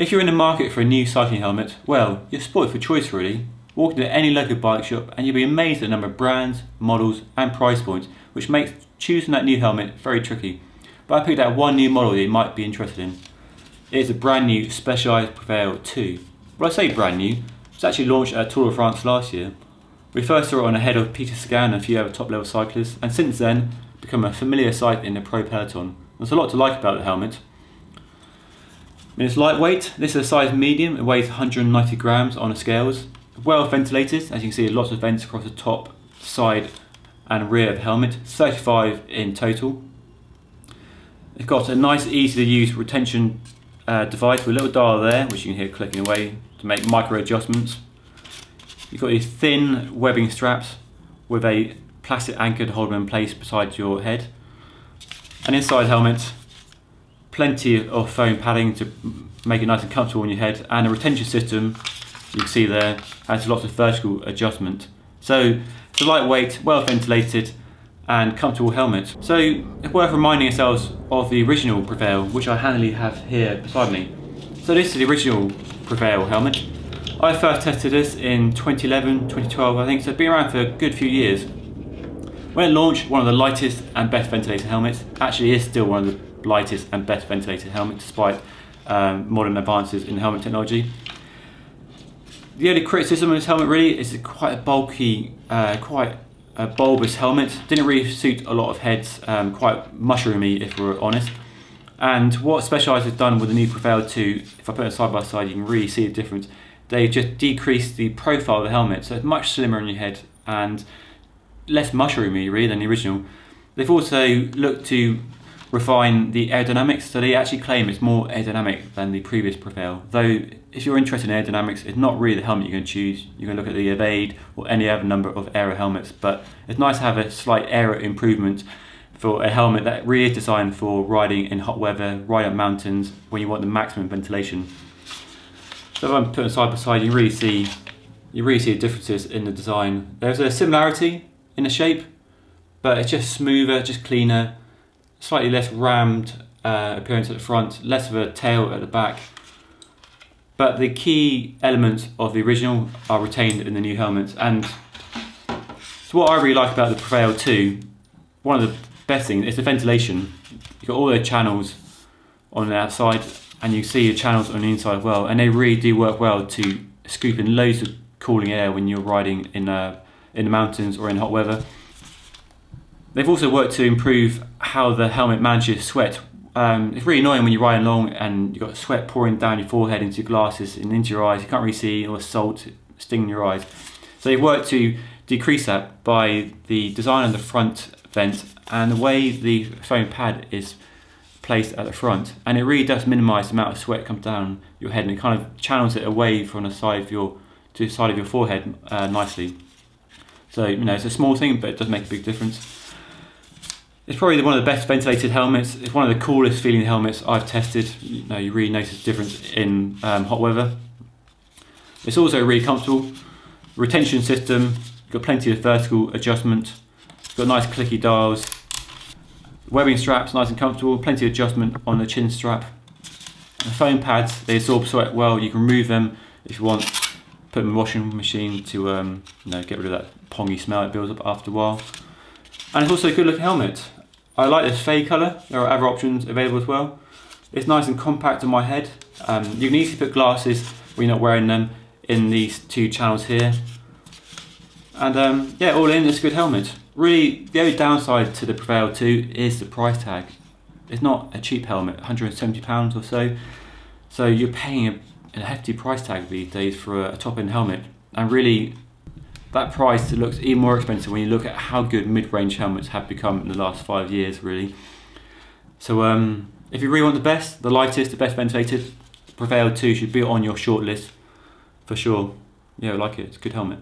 If you're in the market for a new cycling helmet, well, you're spoiled for choice really. Walk into any local bike shop and you'll be amazed at the number of brands, models and price points, which makes choosing that new helmet very tricky. But I picked out one new model that you might be interested in. It is a brand new Specialized Prevail II. Well, I say brand new, it was actually launched at Tour de France last year. We first saw it on ahead of Peter Sagan and a few other top level cyclists, and since then become a familiar sight in the pro peloton. There's a lot to like about the helmet. It's lightweight. This is a size medium. It weighs 190 grams on the scales. Well ventilated, as you can see, lots of vents across the top, side and rear of the helmet. 35 in total. It's got a nice, easy to use retention device with a little dial there, which you can hear clicking away to make micro adjustments. You've got these thin webbing straps with a plastic anchor to hold them in place beside your head. And inside the helmet, plenty of foam padding to make it nice and comfortable on your head, and a retention system you can see there has lots of vertical adjustment. So it's a lightweight, well ventilated and comfortable helmet. So it's worth reminding ourselves of the original Prevail, which I handily have here beside me. So this is the original Prevail helmet. I first tested this in 2011, 2012 I think, so it's been around for a good few years. When it launched, one of the lightest and best ventilated helmets. Actually is still one of the lightest and best ventilated helmets despite modern advances in helmet technology. The only criticism of this helmet really is it's quite a bulky, quite a bulbous helmet. Didn't really suit a lot of heads, quite mushroomy if we're honest. And what Specialized has done with the new Prevail II, if I put it side by side you can really see the difference. They've just decreased the profile of the helmet, so it's much slimmer on your head and less mushroomy really than the original. They've also looked to refine the aerodynamics, so they actually claim it's more aerodynamic than the previous Prevail. Though if you're interested in aerodynamics, it's not really the helmet you're going to choose. You're going to look at the Evade or any other number of aero helmets, but it's nice to have a slight aero improvement for a helmet that really is designed for riding in hot weather, riding up mountains when you want the maximum ventilation. So if I'm putting side by side, you really see the differences in the design. There's a similarity in the shape, but it's just smoother, just cleaner, slightly less rammed appearance at the front, less of a tail at the back. But the key elements of the original are retained in the new helmets. And so what I really like about the Prevail II, one of the best things is the ventilation. You've got all the channels on the outside, and you see the channels on the inside as well, and they really do work well to scoop in loads of cooling air when you're riding in the mountains or in hot weather. They've also worked to improve how the helmet manages sweat. It's really annoying when you're riding along and you've got sweat pouring down your forehead into your glasses and into your eyes. You can't really see all the salt stinging your eyes. So they've worked to decrease that by the design of the front vent and the way the foam pad is placed at the front, and it really does minimise the amount of sweat that comes down your head, and it kind of channels it away from the side of your to the side of your forehead nicely. So it's a small thing, but it does make a big difference. It's probably one of the best ventilated helmets. It's one of the coolest feeling helmets I've tested. You really notice the difference in hot weather. It's also really comfortable. Retention system, you've got plenty of vertical adjustment. It's got nice clicky dials. Webbing straps, nice and comfortable, plenty of adjustment on the chin strap. The foam pads, they absorb sweat well. You can remove them if you want, put them in the washing machine to get rid of that pongy smell that builds up after a while. And it's also a good looking helmet. I like this fade colour. There are other options available as well. It's nice and compact on my head. You can easily put glasses when you're not wearing them in these two channels here. And all in, it's a good helmet. Really, the only downside to the Prevail II is the price tag. It's not a cheap helmet, £170 or so. So you're paying a hefty price tag these days for a top-end helmet. And really, that price looks even more expensive when you look at how good mid-range helmets have become in the last 5 years, really. So if you really want the best, the lightest, the best ventilated, Prevail II should be on your short list for sure. Yeah, I like it, it's a good helmet.